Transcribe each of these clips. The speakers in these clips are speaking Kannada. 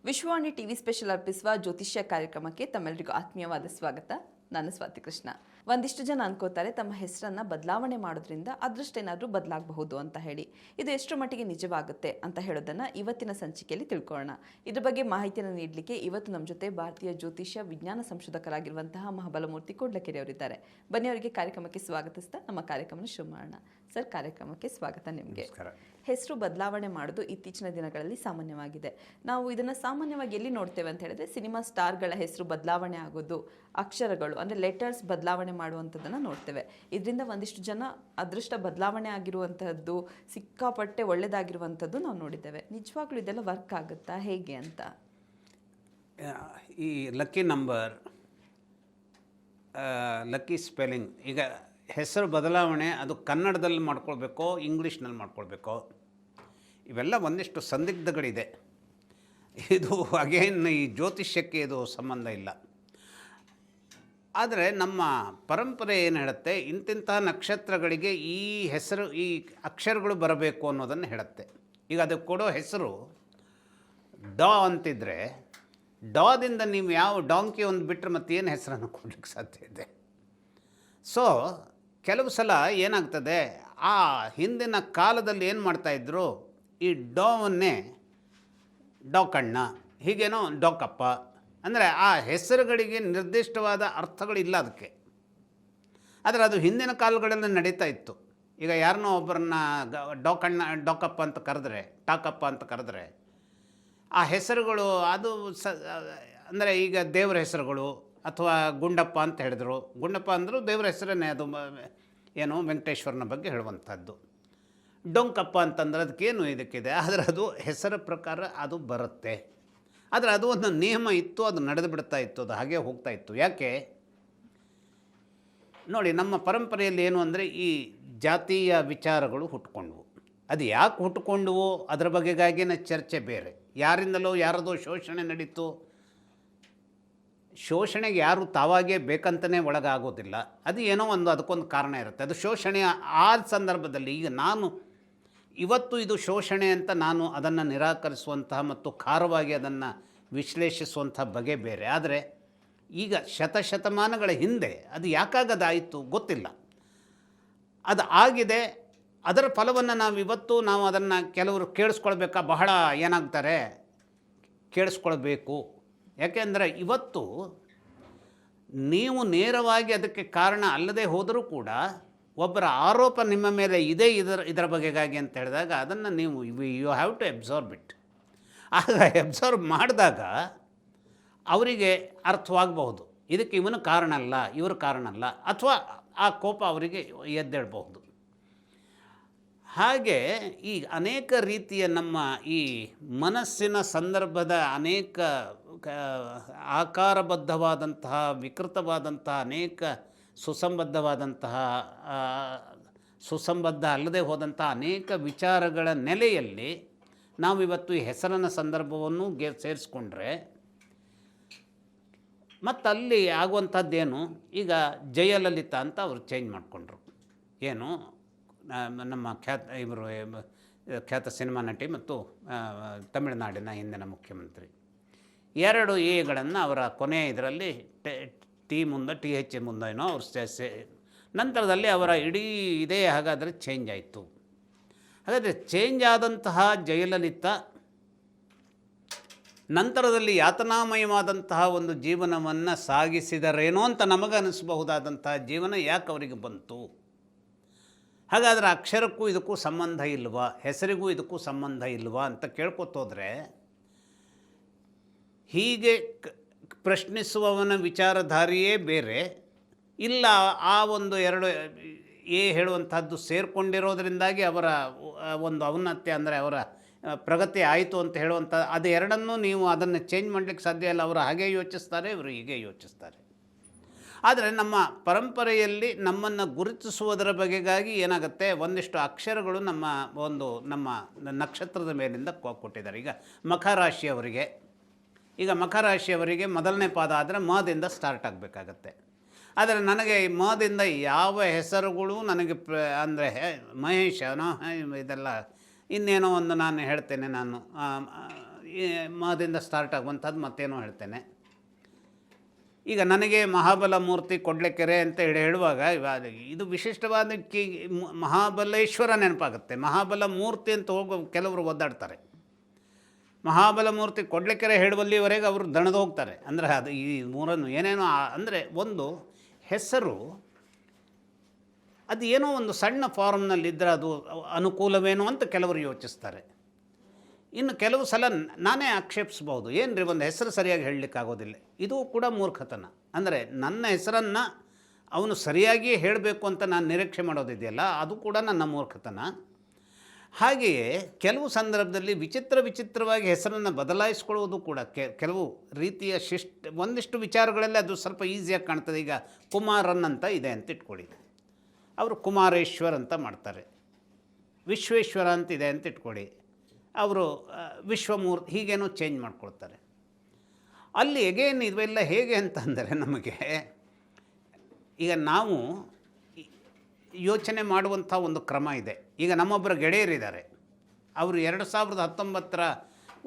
ವಿಶ್ವವಾಣಿ ಟಿವಿ ಸ್ಪೆಷಲ್ ಅರ್ಪಿಸುವ ಜ್ಯೋತಿಷ್ಯ ಕಾರ್ಯಕ್ರಮಕ್ಕೆ ತಮ್ಮೆಲ್ಲರಿಗೂ ಆತ್ಮೀಯವಾದ ಸ್ವಾಗತ. ನಾನು ಸ್ವಾತಿ ಕೃಷ್ಣ. ಒಂದಿಷ್ಟು ಜನ ಅನ್ಕೋತಾರೆ ತಮ್ಮ ಹೆಸರನ್ನ ಬದಲಾವಣೆ ಮಾಡೋದ್ರಿಂದ ಅದೃಷ್ಟ ಏನಾದರೂ ಬದಲಾಗಬಹುದು ಅಂತ ಹೇಳಿ. ಇದು ಎಷ್ಟು ಮಟ್ಟಿಗೆ ನಿಜವಾಗುತ್ತೆ ಅಂತ ಹೇಳೋದನ್ನ ಇವತ್ತಿನ ಸಂಚಿಕೆಯಲ್ಲಿ ತಿಳ್ಕೊಳ್ಳೋಣ. ಇದ್ರ ಬಗ್ಗೆ ಮಾಹಿತಿಯನ್ನು ನೀಡಲಿಕ್ಕೆ ಇವತ್ತು ನಮ್ಮ ಜೊತೆ ಭಾರತೀಯ ಜ್ಯೋತಿಷ್ಯ ವಿಜ್ಞಾನ ಸಂಶೋಧಕರಾಗಿರುವಂತಹ ಮಹಾಬಲಮೂರ್ತಿ ಕೂಡ್ಲಕೆರೆ ಅವರಿದ್ದಾರೆ. ಬನ್ನಿ ಅವರಿಗೆ ಕಾರ್ಯಕ್ರಮಕ್ಕೆ ಸ್ವಾಗತಿಸ್ತಾ ನಮ್ಮ ಕಾರ್ಯಕ್ರಮನ ಶುರು ಮಾಡೋಣ. ಸರ್, ಕಾರ್ಯಕ್ರಮಕ್ಕೆ ಸ್ವಾಗತ ನಿಮಗೆ. ಹೆಸರು ಬದಲಾವಣೆ ಮಾಡೋದು ಇತ್ತೀಚಿನ ದಿನಗಳಲ್ಲಿ ಸಾಮಾನ್ಯವಾಗಿದೆ. ನಾವು ಇದನ್ನು ಸಾಮಾನ್ಯವಾಗಿ ಎಲ್ಲಿ ನೋಡ್ತೇವೆ ಅಂತ ಹೇಳಿದ್ರೆ, ಸಿನಿಮಾ ಸ್ಟಾರ್ಗಳ ಹೆಸರು ಬದಲಾವಣೆ ಆಗೋದು, ಅಕ್ಷರಗಳು ಅಂದರೆ ಲೆಟರ್ಸ್ ಬದಲಾವಣೆ ಮಾಡುವಂಥದ್ದನ್ನು ನೋಡ್ತೇವೆ. ಇದರಿಂದ ಒಂದಿಷ್ಟು ಜನ ಅದೃಷ್ಟ ಬದಲಾವಣೆ ಆಗಿರುವಂತಹದ್ದು, ಸಿಕ್ಕಾಪಟ್ಟೆ ಒಳ್ಳೆಯದಾಗಿರುವಂಥದ್ದು ನಾವು ನೋಡಿದ್ದೇವೆ. ನಿಜವಾಗ್ಲೂ ಇದೆಲ್ಲ ವರ್ಕ್ ಆಗುತ್ತಾ, ಹೇಗೆ ಅಂತ? ಈ ಲಕ್ಕಿ ನಂಬರ್, ಲಕ್ಕಿ ಸ್ಪೆಲ್ಲಿಂಗ್, ಈಗ ಹೆಸರು ಬದಲಾವಣೆ ಅದು ಕನ್ನಡದಲ್ಲಿ ಮಾಡ್ಕೊಳ್ಬೇಕೋ ಇಂಗ್ಲೀಷ್ನಲ್ಲಿ ಮಾಡ್ಕೊಳ್ಬೇಕೋ, ಇವೆಲ್ಲ ಒಂದಿಷ್ಟು ಸಂದಿಗ್ಧಗಳಿದೆ. ಇದು ಅಗೇನ್ ಈ ಜ್ಯೋತಿಷ್ಯಕ್ಕೆ ಇದು ಸಂಬಂಧ ಇಲ್ಲ. ಆದರೆ ನಮ್ಮ ಪರಂಪರೆ ಏನು ಹೇಳುತ್ತೆ, ಇಂತಿಂಥ ನಕ್ಷತ್ರಗಳಿಗೆ ಈ ಹೆಸರು, ಈ ಅಕ್ಷರಗಳು ಬರಬೇಕು ಅನ್ನೋದನ್ನು ಹೇಳುತ್ತೆ. ಈಗ ಅದಕ್ಕೆ ಕೊಡೋ ಹೆಸರು ಡಾ ಅಂತಿದ್ರೆ, ಡಾದಿಂದ ನೀವು ಯಾವ ಡಾಂಕಿ ಒಂದು ಬಿಟ್ಟರೆ ಮತ್ತೇನು ಹೆಸರನ್ನು ಕೊಡಲಿಕ್ಕೆ ಸಾಧ್ಯ ಇದೆ? ಸೊ ಕೆಲವು ಸಲ ಏನಾಗ್ತದೆ, ಆ ಹಿಂದಿನ ಕಾಲದಲ್ಲಿ ಏನು ಮಾಡ್ತಾಯಿದ್ರು, ಈ ಡಾವನ್ನೇ ಡಾಕಣ್ಣ, ಹೀಗೇನೋ ಡಾಕಪ್ಪ, ಅಂದರೆ ಆ ಹೆಸರುಗಳಿಗೆ ನಿರ್ದಿಷ್ಟವಾದ ಅರ್ಥಗಳಿಲ್ಲ ಅದಕ್ಕೆ. ಆದರೆ ಅದು ಹಿಂದಿನ ಕಾಲಗಳಲ್ಲಿ ನಡೀತಾ ಇತ್ತು. ಈಗ ಯಾರನ್ನೋ ಒಬ್ಬರನ್ನ ಡಾಕಣ್ಣ, ಡಾಕಪ್ಪ ಅಂತ ಕರೆದ್ರೆ, ಟಾಕಪ್ಪ ಅಂತ ಕರೆದ್ರೆ, ಆ ಹೆಸರುಗಳು ಅದು ಅಂದರೆ ಈಗ ದೇವರ ಹೆಸರುಗಳು, ಅಥವಾ ಗುಂಡಪ್ಪ ಅಂತ ಹೇಳಿದ್ರು. ಗುಂಡಪ್ಪ ಅಂದರೂ ದೇವರ ಹೆಸರನ್ನೇ, ಅದು ಏನು ವೆಂಕಟೇಶ್ವರನ ಬಗ್ಗೆ ಹೇಳುವಂಥದ್ದು. ಡೊಂಕಪ್ಪ ಅಂತಂದ್ರೆ ಅದಕ್ಕೇನು ಇದಕ್ಕಿದೆ, ಆದರೆ ಅದು ಹೆಸರ ಪ್ರಕಾರ ಅದು ಬರುತ್ತೆ. ಆದರೆ ಅದು ಒಂದು ನಿಯಮ ಇತ್ತು, ಅದು ನಡೆದು ಬಿಡ್ತಾ ಇತ್ತು, ಅದು ಹಾಗೆ ಹೋಗ್ತಾ ಇತ್ತು. ಯಾಕೆ ನೋಡಿ, ನಮ್ಮ ಪರಂಪರೆಯಲ್ಲಿ ಏನು ಅಂದರೆ ಈ ಜಾತೀಯ ವಿಚಾರಗಳು ಹುಟ್ಕೊಂಡ್ವು. ಅದು ಯಾಕೆ ಹುಟ್ಕೊಂಡ್ವು ಅದರ ಬಗೆಗಾಗಿನ ಚರ್ಚೆ ಬೇರೆ. ಯಾರಿಂದಲೋ ಯಾರದೋ ಶೋಷಣೆ ನಡೀತು. ಶೋಷಣೆಗೆ ಯಾರು ತಾವಾಗೇ ಬೇಕಂತಲೇ ಒಳಗಾಗೋದಿಲ್ಲ. ಅದು ಏನೋ ಒಂದು ಅದಕ್ಕೊಂದು ಕಾರಣ ಇರುತ್ತೆ. ಅದು ಶೋಷಣೆ ಆ ಸಂದರ್ಭದಲ್ಲಿ. ಈಗ ನಾನು ಇವತ್ತು ಇದು ಶೋಷಣೆ ಅಂತ ನಾನು ಅದನ್ನು ನಿರಾಕರಿಸುವಂತಹ ಮತ್ತು ಖಾರವಾಗಿ ಅದನ್ನು ವಿಶ್ಲೇಷಿಸುವಂಥ ಬಗೆ ಬೇರೆ. ಆದರೆ ಈಗ ಶತಶತಮಾನಗಳ ಹಿಂದೆ ಅದು ಯಾಕಾಗದಾಯಿತು ಗೊತ್ತಿಲ್ಲ. ಅದು ಆಗಿದೆ. ಅದರ ಫಲವನ್ನು ನಾವು ಅದನ್ನು ಕೆಲವರು ಕೇಳಿಸ್ಕೊಳ್ಬೇಕಾ, ಬಹಳ ಏನಾಗ್ತಾರೆ ಕೇಳಿಸ್ಕೊಳ್ಬೇಕು. ಯಾಕೆಂದರೆ ಇವತ್ತು ನೀವು ನೇರವಾಗಿ ಅದಕ್ಕೆ ಕಾರಣ ಅಲ್ಲದೆ ಹೋದರೂ ಕೂಡ ಒಬ್ಬರ ಆರೋಪ ನಿಮ್ಮ ಮೇಲೆ ಇದೆ ಇದರ ಬಗೆಗಾಗಿ ಅಂತ ಹೇಳಿದಾಗ ಅದನ್ನು ನೀವು you have to observe it. ಆಗ ಅಬ್ಸರ್ವ್ ಮಾಡಿದಾಗ ಅವರಿಗೆ ಅರ್ಥವಾಗಬಹುದು, ಇದಕ್ಕೆ ಇವನು ಕಾರಣ ಅಲ್ಲ, ಇವರು ಕಾರಣ ಅಲ್ಲ, ಅಥವಾ ಆ ಕೋಪ ಅವರಿಗೆ ಎದ್ದೇಳಬಹುದು. ಹಾಗೆ ಈ ಅನೇಕ ರೀತಿಯ ನಮ್ಮ ಈ ಮನಸ್ಸಿನ ಸಂದರ್ಭದ ಅನೇಕ ಆಕಾರಬದ್ಧವಾದಂತಹ, ವಿಕೃತವಾದಂತಹ, ಅನೇಕ ಸುಸಂಬದ್ಧ ಅಲ್ಲದೆ ಹೋದಂತಹ ಅನೇಕ ವಿಚಾರಗಳ ನೆಲೆಯಲ್ಲಿ ನಾವಿವತ್ತು ಈ ಹೆಸರಿನ ಸಂದರ್ಭವನ್ನು ಸೇರಿಸ್ಕೊಂಡ್ರೆ, ಮತ್ತಲ್ಲಿ ಆಗುವಂಥದ್ದೇನು, ಈಗ ಜಯಲಲಿತಾ ಅಂತ ಅವರು ಚೇಂಜ್ ಮಾಡಿಕೊಂಡ್ರು. ಏನು, ನಮ್ಮ ಖ್ಯಾತ ಸಿನಿಮಾ ನಟಿ ಮತ್ತು ತಮಿಳುನಾಡಿನ ಹಿಂದಿನ ಮುಖ್ಯಮಂತ್ರಿ. 2 ಎಗಳನ್ನು ಅವರ ಕೊನೆಯ ಇದರಲ್ಲಿ ಮುಂದೆ TH ಮುಂದೆ ಏನೋ ಅವ್ರು ನಂತರದಲ್ಲಿ ಅವರ ಇಡೀ ಇದೇ ಹಾಗಾದರೆ ಚೇಂಜ್ ಆಯಿತು. ಹಾಗಾದರೆ ಚೇಂಜ್ ಆದಂತಹ ಜಯಲಲಿತಾ ನಂತರದಲ್ಲಿ ಯಾತನಾಮಯವಾದಂತಹ ಒಂದು ಜೀವನವನ್ನು ಸಾಗಿಸಿದರೇನೋ ಅಂತ ನಮಗನಿಸಬಹುದಾದಂತಹ ಜೀವನ ಯಾಕೆ ಅವರಿಗೆ ಬಂತು? ಹಾಗಾದರೆ ಅಕ್ಷರಕ್ಕೂ ಇದಕ್ಕೂ ಸಂಬಂಧ ಇಲ್ವಾ, ಹೆಸರಿಗೂ ಇದಕ್ಕೂ ಸಂಬಂಧ ಇಲ್ವಾ ಅಂತ ಕೇಳ್ಕೊತೋದ್ರೆ, ಹೀಗೆ ಪ್ರಶ್ನಿಸುವವನ ವಿಚಾರಧಾರಿಯೇ ಬೇರೆ, ಇಲ್ಲ ಆ ಒಂದು 2 ಹೇಳುವಂಥದ್ದು ಸೇರಿಕೊಂಡಿರೋದ್ರಿಂದಾಗಿ ಅವರ ಒಂದು ಔನ್ನತ್ಯ ಅಂದರೆ ಅವರ ಪ್ರಗತಿ ಆಯಿತು ಅಂತ ಹೇಳುವಂಥ, ಅದು ಎರಡನ್ನೂ ನೀವು ಅದನ್ನು ಚೇಂಜ್ ಮಾಡಲಿಕ್ಕೆ ಸಾಧ್ಯ ಇಲ್ಲ. ಅವರು ಹಾಗೆ ಯೋಚಿಸ್ತಾರೆ, ಇವರು ಹೀಗೆ ಯೋಚಿಸ್ತಾರೆ. ಆದರೆ ನಮ್ಮ ಪರಂಪರೆಯಲ್ಲಿ ನಮ್ಮನ್ನು ಗುರುತಿಸುವುದರ ಬಗೆಗಾಗಿ ಏನಾಗುತ್ತೆ, ಒಂದಿಷ್ಟು ಅಕ್ಷರಗಳು ನಮ್ಮ ನಕ್ಷತ್ರದ ಮೇಲಿಂದ ಕೊಟ್ಟಿದ್ದಾರೆ. ಈಗ ಮಖರಾಶಿಯವರಿಗೆ ಮೊದಲನೇ ಪಾದ ಆದರೆ ಮದಿಂದ ಸ್ಟಾರ್ಟ್ ಆಗಬೇಕಾಗತ್ತೆ. ಆದರೆ ನನಗೆ ಈ ಮದಿಂದ ಯಾವ ಹೆಸರುಗಳು ನನಗೆ ಅಂದರೆ ಮಹೇಶನೋ ಇದೆಲ್ಲ ಇನ್ನೇನೋ ಒಂದು ನಾನು ಹೇಳ್ತೇನೆ, ನಾನು ಈ ಮದಿಂದ ಸ್ಟಾರ್ಟ್ ಆಗುವಂಥದ್ದು ಮತ್ತೇನೋ ಹೇಳ್ತೇನೆ. ಈಗ ನನಗೆ ಮಹಾಬಲ ಮೂರ್ತಿ ಕೊಡ್ಲೆಕೆರೆ ಅಂತ ಹೇಳುವಾಗ ಇದು ವಿಶಿಷ್ಟವಾದ ಮಹಾಬಲೇಶ್ವರ ನೆನಪಾಗುತ್ತೆ. ಮಹಾಬಲ ಮೂರ್ತಿ ಅಂತ ಹೋಗೋ ಕೆಲವರು ಒದ್ದಾಡ್ತಾರೆ. ಮಹಾಬಲ ಮೂರ್ತಿ ಕೊಡ್ಲೆಕೆರೆ ಹೇಳುವಲ್ಲಿವರೆಗೆ ಅವರು ದಣದು ಹೋಗ್ತಾರೆ. ಅಂದರೆ ಅದು ಈ ಮೂರನ್ನು ಏನೇನೋ ಅಂದರೆ ಒಂದು ಹೆಸರು ಅದು ಏನೋ ಒಂದು ಸಣ್ಣ ಫಾರ್ಮ್ನಲ್ಲಿದ್ದರೆ ಅದು ಅನುಕೂಲವೇನೋ ಅಂತ ಕೆಲವರು ಯೋಚಿಸ್ತಾರೆ. ಇನ್ನು ಕೆಲವು ಸಲ ನಾನೇ ಆಕ್ಷೇಪಿಸ್ಬೋದು, ಏನು ರೀ ಒಂದು ಹೆಸರು ಸರಿಯಾಗಿ ಹೇಳಲಿಕ್ಕಾಗೋದಿಲ್ಲ, ಇದು ಕೂಡ ಮೂರ್ಖತನ. ಅಂದರೆ ನನ್ನ ಹೆಸರನ್ನು ಅವನು ಸರಿಯಾಗಿಯೇ ಹೇಳಬೇಕು ಅಂತ ನಾನು ನಿರೀಕ್ಷೆ ಮಾಡೋದಿದೆಯಲ್ಲ, ಅದು ಕೂಡ ನನ್ನ ಮೂರ್ಖತನ. ಹಾಗೆಯೇ ಕೆಲವು ಸಂದರ್ಭದಲ್ಲಿ ವಿಚಿತ್ರವಾಗಿ ಹೆಸರನ್ನು ಬದಲಾಯಿಸ್ಕೊಳ್ಳೋದು ಕೂಡ ಕೆಲವು ರೀತಿಯ ಒಂದಿಷ್ಟು ವಿಚಾರಗಳಲ್ಲಿ ಅದು ಸ್ವಲ್ಪ ಈಸಿಯಾಗಿ ಕಾಣ್ತದೆ. ಈಗ ಕುಮಾರನ್ ಅಂತ ಇದೆ ಅಂತ ಇಟ್ಕೊಳ್ಳಿ, ಅವರು ಕುಮಾರೇಶ್ವರ್ ಅಂತ ಮಾಡ್ತಾರೆ. ವಿಶ್ವೇಶ್ವರ ಅಂತ ಇದೆ ಅಂತ ಇಟ್ಕೊಳ್ಳಿ, ಅವರು ವಿಶ್ವಮೂರ್ತಿ ಹೀಗೇನೋ ಚೇಂಜ್ ಮಾಡ್ಕೊಳ್ತಾರೆ. ಅಲ್ಲಿ ಎಗೇನ್ ಇವೆಲ್ಲ ಹೇಗೆ ಅಂತಂದರೆ ನಮಗೆ ಈಗ ನಾವು ಯೋಚನೆ ಮಾಡುವಂಥ ಒಂದು ಕ್ರಮ ಇದೆ. ಈಗ ನಮ್ಮೊಬ್ಬರ ಗೆಳೆಯರಿದ್ದಾರೆ, ಅವರು 2019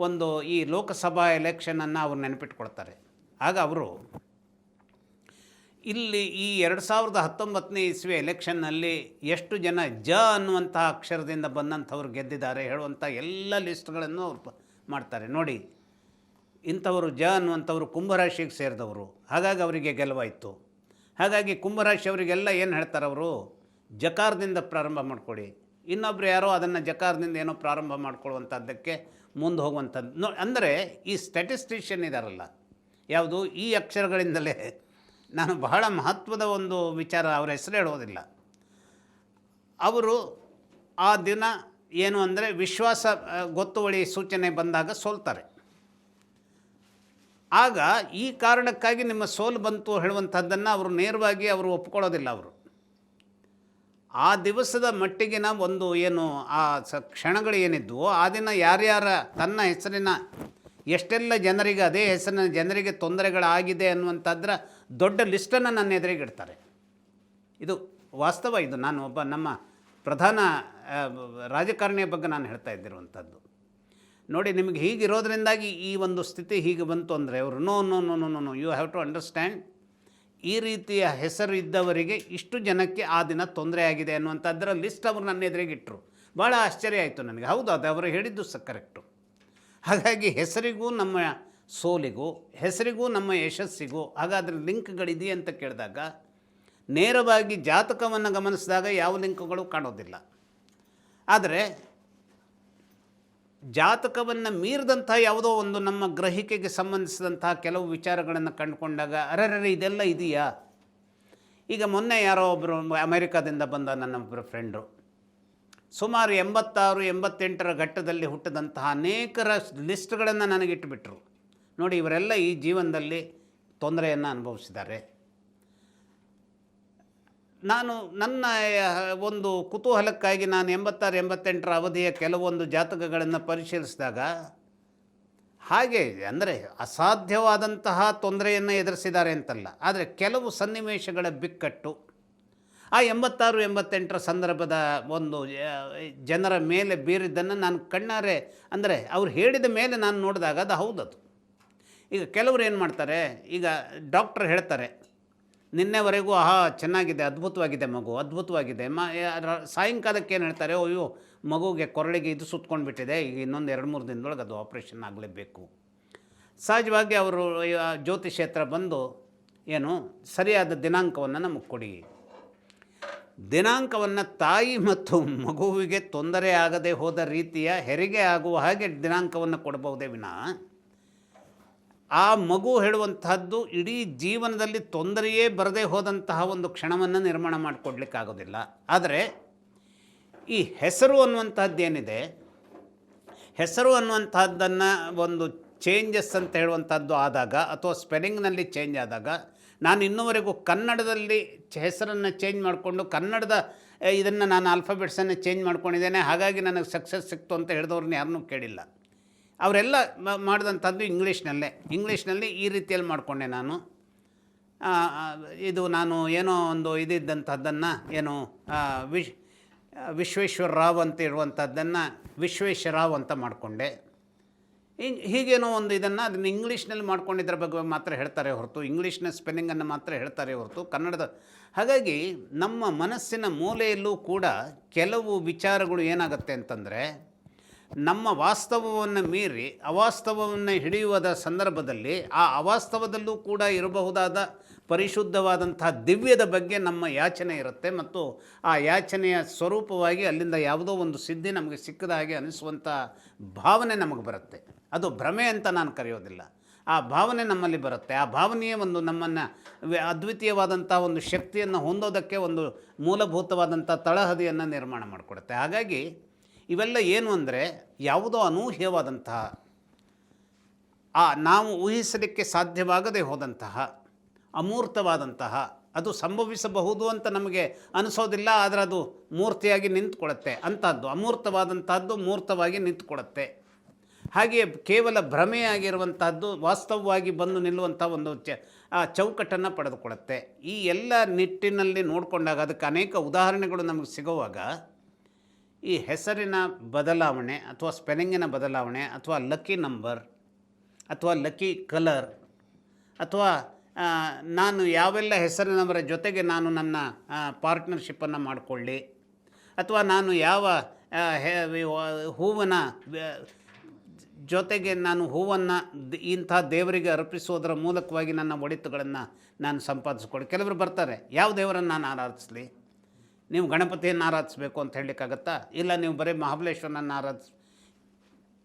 ಒಂದು ಈ ಲೋಕಸಭಾ ಎಲೆಕ್ಷನನ್ನು ಅವರು ನೆನಪಿಟ್ಕೊಳ್ತಾರೆ. ಆಗ ಅವರು ಇಲ್ಲಿ ಈ 2019ನೇ ಇಸ್ವಿ ಎಲೆಕ್ಷನ್ನಲ್ಲಿ ಎಷ್ಟು ಜನ ಅನ್ನುವಂಥ ಅಕ್ಷರದಿಂದ ಬಂದಂಥವ್ರು ಗೆದ್ದಿದ್ದಾರೆ ಹೇಳುವಂಥ ಎಲ್ಲ ಲಿಸ್ಟ್ಗಳನ್ನು ಅವರು ಮಾಡ್ತಾರೆ. ನೋಡಿ, ಇಂಥವರು ಅನ್ನುವಂಥವ್ರು ಕುಂಭರಾಶಿಗೆ ಸೇರಿದವರು, ಹಾಗಾಗಿ ಅವರಿಗೆ ಗೆಲುವಾಯಿತು. ಹಾಗಾಗಿ ಕುಂಭರಾಶಿಯವರಿಗೆಲ್ಲ ಏನು ಹೇಳ್ತಾರೆ ಅವರು, ಜಕಾರದಿಂದ ಪ್ರಾರಂಭ ಮಾಡಿಕೊಡಿ. ಇನ್ನೊಬ್ಬರು ಯಾರೋ ಅದನ್ನು ಜಕಾರದಿಂದ ಏನೋ ಪ್ರಾರಂಭ ಮಾಡ್ಕೊಳ್ಳುವಂಥದ್ದಕ್ಕೆ ಮುಂದೆ ಹೋಗುವಂಥದ್ದು ಅಂದರೆ ಈ ಸ್ಟ್ಯಾಟಿಸ್ಟಿಷಿಯನ್ ಇದ್ದಾರಲ್ಲ, ಯಾವುದು ಈ ಅಕ್ಷರಗಳಿಂದಲೇ ನಾನು ಬಹಳ ಮಹತ್ವದ ಒಂದು ವಿಚಾರ, ಅವರ ಹೆಸರು ಹೇಳೋದಿಲ್ಲ. ಅವರು ಆ ದಿನ ಏನು ಅಂದರೆ ವಿಶ್ವಾಸ ಗೊತ್ತುವಳಿ ಸೂಚನೆ ಬಂದಾಗ ಸೋಲ್ತಾರೆ. ಆಗ ಈ ಕಾರಣಕ್ಕಾಗಿ ನಿಮ್ಮ ಸೋಲು ಬಂತು ಹೇಳುವಂಥದ್ದನ್ನು ಅವರು ನೇರವಾಗಿ ಅವರು ಒಪ್ಕೊಳ್ಳೋದಿಲ್ಲ. ಅವರು ಆ ದಿವಸದ ಮಟ್ಟಿಗಿನ ಒಂದು ಏನು ಆ ಕ್ಷಣಗಳು ಏನಿದ್ವು, ಆ ದಿನ ಯಾರ್ಯಾರ ತನ್ನ ಹೆಸರಿನ ಎಷ್ಟೆಲ್ಲ ಜನರಿಗೆ ಅದೇ ಹೆಸರಿನ ಜನರಿಗೆ ತೊಂದರೆಗಳಾಗಿದೆ ಅನ್ನುವಂಥದ್ರ ದೊಡ್ಡ ಲಿಸ್ಟನ್ನು ನನ್ನ ಎದುರಿಗೆ ಇಡ್ತಾರೆ. ಇದು ವಾಸ್ತವ. ಇದು ನಾನು ಒಬ್ಬ ನಮ್ಮ ಪ್ರಧಾನ ರಾಜಕಾರಣಿಯ ಬಗ್ಗೆ ನಾನು ಹೇಳ್ತಾ ಇದ್ದಿರುವಂಥದ್ದು. ನೋಡಿ, ನಿಮಗೆ ಹೀಗಿರೋದ್ರಿಂದಾಗಿ ಈ ಒಂದು ಸ್ಥಿತಿ ಹೀಗೆ ಬಂತು ಅಂದರೆ ಅವರು no no no no no no you have to understand, ಈ ರೀತಿಯ ಹೆಸರು ಇದ್ದವರಿಗೆ ಇಷ್ಟು ಜನಕ್ಕೆ ಆ ದಿನ ತೊಂದರೆ ಆಗಿದೆ ಅನ್ನುವಂಥದ್ದರ ಲಿಸ್ಟ್ ಅವರು ನನ್ನ ಎದುರಿಗೆ ಇಟ್ಟರು. ಭಾಳ ಆಶ್ಚರ್ಯ ಆಯಿತು ನನಗೆ. ಹೌದು, ಅದು ಅವರು ಹೇಳಿದ್ದು ಕರೆಕ್ಟು. ಹಾಗಾಗಿ ಹೆಸರಿಗೂ ನಮ್ಮ ಸೋಲಿಗೂ, ಹೆಸರಿಗೂ ನಮ್ಮ ಯಶಸ್ಸಿಗೂ ಹಾಗಾದರೆ ಲಿಂಕ್ಗಳಿದೆಯೇ ಅಂತ ಕೇಳಿದಾಗ ನೇರವಾಗಿ ಜಾತಕವನ್ನು ಗಮನಿಸಿದಾಗ ಯಾವ ಲಿಂಕ್ಗಳು ಕಾಣೋದಿಲ್ಲ. ಆದರೆ ಜಾತಕವನ್ನು ಮೀರಿದಂಥ ಯಾವುದೋ ಒಂದು ನಮ್ಮ ಗ್ರಹಿಕೆಗೆ ಸಂಬಂಧಿಸಿದಂತಹ ಕೆಲವು ವಿಚಾರಗಳನ್ನು ಕಂಡುಕೊಂಡಾಗ ಅರೆರೆ ಇದೆಲ್ಲ ಇದೆಯಾ. ಈಗ ಮೊನ್ನೆ ಯಾರೋ ಒಬ್ಬರು ಅಮೆರಿಕಾದಿಂದ ಬಂದ ನನ್ನೊಬ್ಬರು ಫ್ರೆಂಡು, ಸುಮಾರು 86-88ರ ಘಟ್ಟದಲ್ಲಿ ಹುಟ್ಟಿದಂತಹ ಅನೇಕರ ಲಿಸ್ಟ್ಗಳನ್ನು ನನಗಿಟ್ಟುಬಿಟ್ರು. ನೋಡಿ, ಇವರೆಲ್ಲ ಈ ಜೀವನದಲ್ಲಿ ತೊಂದರೆಯನ್ನು ಅನುಭವಿಸಿದ್ದಾರೆ. ನಾನು ನನ್ನ ಒಂದು ಕುತೂಹಲಕ್ಕಾಗಿ ನಾನು 86-88ರ ಅವಧಿಯ ಕೆಲವೊಂದು ಜಾತಕಗಳನ್ನು ಪರಿಶೀಲಿಸಿದಾಗ ಹಾಗೆ ಅಂದರೆ ಅಸಾಧ್ಯವಾದಂತಹ ತೊಂದರೆಯನ್ನು ಎದುರಿಸಿದ್ದಾರೆ ಅಂತಲ್ಲ, ಆದರೆ ಕೆಲವು ಸನ್ನಿವೇಶಗಳ ಬಿಕ್ಕಟ್ಟು ಆ 86-88ರ ಸಂದರ್ಭದ ಒಂದು ಜನರ ಮೇಲೆ ಬೀರಿದ್ದನ್ನು ನಾನು ಕಣ್ಣಾರೆ ಅಂದರೆ ಅವ್ರು ಹೇಳಿದ ಮೇಲೆ ನಾನು ನೋಡಿದಾಗ ಅದು ಹೌದದು. ಈಗ ಕೆಲವರು ಏನು ಮಾಡ್ತಾರೆ, ಈಗ ಡಾಕ್ಟ್ರ್ ಹೇಳ್ತಾರೆ ನಿನ್ನೆವರೆಗೂ ಚೆನ್ನಾಗಿದೆ, ಅದ್ಭುತವಾಗಿದೆ ಮಗು, ಅದ್ಭುತವಾಗಿದೆ. ಸಾಯಂಕಾಲಕ್ಕೆ ಏನು ಹೇಳ್ತಾರೆ, ಅಯ್ಯೋ ಮಗುಗೆ ಕೊರಳಿಗೆ ಇದು ಸುತ್ಕೊಂಡು ಬಿಟ್ಟಿದೆ, ಈಗ ಇನ್ನೊಂದು 2-3 ದಿನದೊಳಗೆ ಅದು ಆಪ್ರೇಷನ್ ಆಗಲೇಬೇಕು. ಸಹಜವಾಗಿ ಅವರು ಜ್ಯೋತಿಷ್ಯ ಹತ್ರ ಬಂದು ಏನು ಸರಿಯಾದ ದಿನಾಂಕವನ್ನು ನಮಗೆ ಕೊಡಿ. ದಿನಾಂಕವನ್ನು ತಾಯಿ ಮತ್ತು ಮಗುವಿಗೆ ತೊಂದರೆ ಆಗದೆ ಹೋದ ರೀತಿಯ ಹೆರಿಗೆ ಆಗುವ ಹಾಗೆ ದಿನಾಂಕವನ್ನು ಕೊಡಬಹುದೇ ವಿನಃ ಆ ಮಗು ಹೇಳುವಂತಹದ್ದು ಇಡೀ ಜೀವನದಲ್ಲಿ ತೊಂದರೆಯೇ ಬರದೇ ಹೋದಂತಹ ಒಂದು ಕ್ಷಣವನ್ನು ನಿರ್ಮಾಣ ಮಾಡಿಕೊಡ್ಲಿಕ್ಕಾಗೋದಿಲ್ಲ. ಆದರೆ ಈ ಹೆಸರು ಅನ್ನುವಂಥದ್ದೇನಿದೆ, ಹೆಸರು ಅನ್ನುವಂಥದ್ದನ್ನು ಒಂದು ಚೇಂಜಸ್ ಅಂತ ಹೇಳುವಂಥದ್ದು ಆದಾಗ ಅಥವಾ ಸ್ಪೆಲ್ಲಿಂಗ್ನಲ್ಲಿ ಚೇಂಜ್ ಆದಾಗ, ನಾನು ಇನ್ನೂವರೆಗೂ ಕನ್ನಡದಲ್ಲಿ ಹೆಸರನ್ನು ಚೇಂಜ್ ಮಾಡಿಕೊಂಡು ಕನ್ನಡದ ಇದನ್ನು ನಾನು ಆಲ್ಫಾಬೆಟ್ಸನ್ನು ಚೇಂಜ್ ಮಾಡ್ಕೊಂಡಿದ್ದೇನೆ, ಹಾಗಾಗಿ ನನಗೆ ಸಕ್ಸಸ್ ಸಿಕ್ತು ಅಂತ ಹೇಳಿದವ್ರನ್ನ ಯಾರನ್ನೂ ಕೇಳಿಲ್ಲ. ಅವರೆಲ್ಲ ಮಾಡಿದಂಥದ್ದು ಇಂಗ್ಲೀಷ್ನಲ್ಲಿ ಈ ರೀತಿಯಲ್ಲಿ ಮಾಡಿಕೊಂಡೆ ನಾನು. ಇದು ನಾನು ಏನೋ ಒಂದು ಇದಿದ್ದಂಥದ್ದನ್ನು ಏನು ವಿಶ್ವೇಶ್ವರ ರಾವ್ ಅಂತ ಇರುವಂಥದ್ದನ್ನು ವಿಶ್ವೇಶ್ವರಾವ್ ಅಂತ ಮಾಡಿಕೊಂಡೆ. ಹೀಗೇನೋ ಒಂದು ಅದನ್ನು ಇಂಗ್ಲೀಷ್ನಲ್ಲಿ ಮಾಡ್ಕೊಂಡಿದ್ರ ಬಗ್ಗೆ ಮಾತ್ರ ಹೇಳ್ತಾರೆ ಹೊರತು, ಇಂಗ್ಲೀಷ್ನ ಸ್ಪೆಲ್ಲಿಂಗನ್ನು ಮಾತ್ರ ಹೇಳ್ತಾರೆ ಹೊರತು ಕನ್ನಡದ. ಹಾಗಾಗಿ ನಮ್ಮ ಮನಸ್ಸಿನ ಮೂಲೆಯಲ್ಲೂ ಕೂಡ ಕೆಲವು ವಿಚಾರಗಳು ಏನಾಗುತ್ತೆ ಅಂತಂದರೆ, ನಮ್ಮ ವಾಸ್ತವವನ್ನು ಮೀರಿ ಅವಾಸ್ತವವನ್ನು ಹಿಡಿಯುವುದ ಸಂದರ್ಭದಲ್ಲಿ ಆ ಅವಾಸ್ತವದಲ್ಲೂ ಕೂಡ ಇರಬಹುದಾದ ಪರಿಶುದ್ಧವಾದಂತಹ ದಿವ್ಯದ ಬಗ್ಗೆ ನಮ್ಮ ಯಾಚನೆ ಇರುತ್ತೆ. ಮತ್ತು ಆ ಯಾಚನೆಯ ಸ್ವರೂಪವಾಗಿ ಅಲ್ಲಿಂದ ಯಾವುದೋ ಒಂದು ಸಿದ್ಧಿ ನಮಗೆ ಸಿಕ್ಕದ ಹಾಗೆ ಅನಿಸುವಂಥ ಭಾವನೆ ನಮಗೆ ಬರುತ್ತೆ. ಅದು ಭ್ರಮೆ ಅಂತ ನಾನು ಕರೆಯೋದಿಲ್ಲ. ಆ ಭಾವನೆ ನಮ್ಮಲ್ಲಿ ಬರುತ್ತೆ. ಆ ಭಾವನೆಯೇ ಒಂದು ನಮ್ಮನ್ನು ಅದ್ವಿತೀಯವಾದಂಥ ಒಂದು ಶಕ್ತಿಯನ್ನು ಹೊಂದೋದಕ್ಕೆ ಒಂದು ಮೂಲಭೂತವಾದಂಥ ತಳಹದಿಯನ್ನು ನಿರ್ಮಾಣ ಮಾಡಿಕೊಡುತ್ತೆ. ಹಾಗಾಗಿ ಇವೆಲ್ಲ ಏನು ಅಂದರೆ, ಯಾವುದೋ ಅನೂಹ್ಯವಾದಂತಹ, ನಾವು ಊಹಿಸಲಿಕ್ಕೆ ಸಾಧ್ಯವಾಗದೇ ಹೋದಂತಹ, ಅಮೂರ್ತವಾದಂತಹ, ಅದು ಸಂಭವಿಸಬಹುದು ಅಂತ ನಮಗೆ ಅನಿಸೋದಿಲ್ಲ, ಆದರೆ ಅದು ಮೂರ್ತಿಯಾಗಿ ನಿಂತುಕೊಳ್ಳುತ್ತೆ. ಅಂಥದ್ದು ಅಮೂರ್ತವಾದಂಥದ್ದು ಮೂರ್ತವಾಗಿ ನಿಂತುಕೊಳ್ಳುತ್ತೆ. ಹಾಗೆಯೇ ಕೇವಲ ಭ್ರಮೆಯಾಗಿರುವಂಥದ್ದು ವಾಸ್ತವವಾಗಿ ಬಂದು ನಿಲ್ಲುವಂಥ ಒಂದು ಚೌಕಟ್ಟನ್ನು ಪಡೆದುಕೊಳ್ಳುತ್ತೆ. ಈ ಎಲ್ಲ ನಿಟ್ಟಿನಲ್ಲಿ ನೋಡಿಕೊಂಡಾಗ ಅದಕ್ಕೆ ಅನೇಕ ಉದಾಹರಣೆಗಳು ನಮಗೆ ಸಿಗುವಾಗ, ಈ ಹೆಸರಿನ ಬದಲಾವಣೆ ಅಥವಾ ಸ್ಪೆಲ್ಲಿಂಗಿನ ಬದಲಾವಣೆ ಅಥವಾ ಲಕ್ಕಿ ನಂಬರ್ ಅಥವಾ ಲಕ್ಕಿ ಕಲರ್ ಅಥವಾ ನಾನು ಯಾವೆಲ್ಲ ಹೆಸರಿನವರ ಜೊತೆಗೆ ನಾನು ನನ್ನ ಪಾರ್ಟ್ನರ್ಶಿಪ್ಪನ್ನು ಮಾಡಿಕೊಳ್ಳಿ, ಅಥವಾ ನಾನು ಯಾವ ಹೂವಿನ ಜೊತೆಗೆ ನಾನು ಹೂವನ್ನು ಇಂಥ ದೇವರಿಗೆ ಅರ್ಪಿಸೋದರ ಮೂಲಕವಾಗಿ ನನ್ನ ಒಳಿತುಗಳನ್ನು ನಾನು ಸಂಪಾದಿಸ್ಕೊಳ್ಳಿ. ಕೆಲವರು ಬರ್ತಾರೆ, ಯಾವ ದೇವರನ್ನು ನಾನು ಆರಾಧಿಸಲಿ, ನೀವು ಗಣಪತಿಯನ್ನು ಆರಾಧಿಸಬೇಕು ಅಂತ ಹೇಳಲಿಕ್ಕಾಗತ್ತಾ? ಇಲ್ಲ, ನೀವು ಬರೀ ಮಹಾಬಲೇಶ್ವರನನ್ನು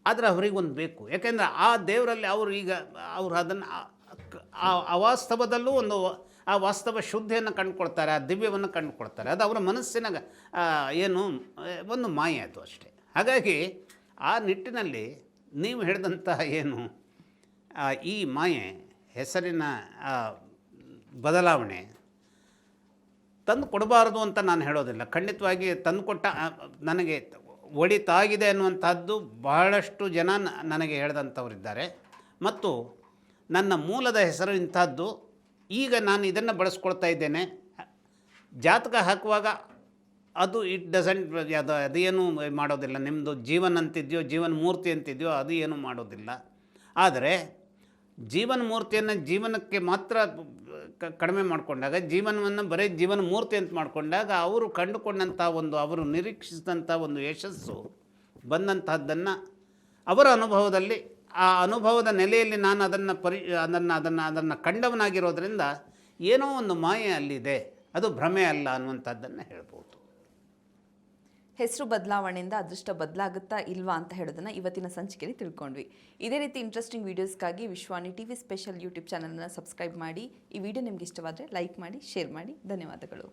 ಆದರೆ ಅವರಿಗೊಂದು ಬೇಕು. ಯಾಕೆಂದರೆ ಆ ದೇವರಲ್ಲಿ ಅವರು ಅದನ್ನು ಅವಾಸ್ತವದಲ್ಲೂ ಆ ವಾಸ್ತವ ಶುದ್ಧಿಯನ್ನು ಕಂಡುಕೊಳ್ತಾರೆ, ಆ ದಿವ್ಯವನ್ನು ಕಂಡುಕೊಳ್ತಾರೆ. ಅದು ಅವರ ಮನಸ್ಸಿನ ಏನು ಒಂದು ಮಾಯೆ, ಅದು ಅಷ್ಟೇ. ಹಾಗಾಗಿ ಆ ನಿಟ್ಟಿನಲ್ಲಿ ನೀವು ಹೇಳಿದಂತಹ ಏನು ಈ ಮಾಯೆ, ಹೆಸರಿನ ಬದಲಾವಣೆ ತಂದು ಕೊಡಬಾರದು ಅಂತ ನಾನು ಹೇಳೋದಿಲ್ಲ. ಖಂಡಿತವಾಗಿ ತಂದುಕೊಟ್ಟ ನನಗೆ ಒಳಿತಾಗಿದೆ ಅನ್ನುವಂಥದ್ದು ಬಹಳಷ್ಟು ಜನ ನನಗೆ ಹೇಳಿದಂಥವರಿದ್ದಾರೆ. ಮತ್ತು ನನ್ನ ಮೂಲದ ಹೆಸರು ಇಂಥದ್ದು, ಈಗ ನಾನು ಇದನ್ನು ಬಳಸ್ಕೊಳ್ತಾ ಇದ್ದೇನೆ. ಜಾತಕ ಹಾಕುವಾಗ ಅದು ಅದೇನು ಮಾಡೋದಿಲ್ಲ. ನಿಮ್ಮದು ಜೀವನ ಅಂತಿದೆಯೋ ಜೀವನ ಮೂರ್ತಿ ಅಂತಿದೆಯೋ ಅದು ಏನು ಮಾಡೋದಿಲ್ಲ. ಆದರೆ ಜೀವನ ಮೂರ್ತಿಯನ್ನು ಜೀವನಕ್ಕೆ ಮಾತ್ರ ಕಡಿಮೆ ಮಾಡಿಕೊಂಡಾಗ, ಜೀವನವನ್ನು ಬರೀ ಜೀವನ ಮೂರ್ತಿ ಅಂತ ಮಾಡಿಕೊಂಡಾಗ ಅವರು ಕಂಡುಕೊಂಡಂಥ ಅವರು ನಿರೀಕ್ಷಿಸಿದಂಥ ಒಂದು ಯಶಸ್ಸು ಬಂದಂತಹದ್ದನ್ನು ಅವರ ಅನುಭವದಲ್ಲಿ, ಆ ಅನುಭವದ ನೆಲೆಯಲ್ಲಿ ನಾನು ಅದನ್ನು ಕಂಡವನಾಗಿರೋದ್ರಿಂದ ಏನೋ ಒಂದು ಮಾಯೆ ಅಲ್ಲಿದೆ, ಅದು ಭ್ರಮೆ ಅಲ್ಲ ಅನ್ನುವಂಥದ್ದನ್ನು ಹೇಳ್ಬೋದು. ಹೆಸರು ಬದಲಾವಣೆಯಿಂದ ಅದೃಷ್ಟ ಬದಲಾಗುತ್ತಾ ಇಲ್ವಾ ಅಂತ ಹೇಳೋದನ್ನು ಇವತ್ತಿನ ಸಂಚಿಕೆಯಲ್ಲಿ ತಿಳ್ಕೊಂಡ್ವಿ. ಇದೇ ರೀತಿ ಇಂಟ್ರೆಸ್ಟಿಂಗ್ ವೀಡಿಯೋಸ್ಗಾಗಿ ವಿಶ್ವಾನಿ ಟಿವಿ ಸ್ಪೆಷಲ್ ಯೂಟ್ಯೂಬ್ ಚಾನಲ್ನ ಸಬ್ಸ್ಕ್ರೈಬ್ ಮಾಡಿ. ಈ ವಿಡಿಯೋ ನಿಮ್ಗೆ ಇಷ್ಟವಾದರೆ ಲೈಕ್ ಮಾಡಿ, ಶೇರ್ ಮಾಡಿ. ಧನ್ಯವಾದಗಳು.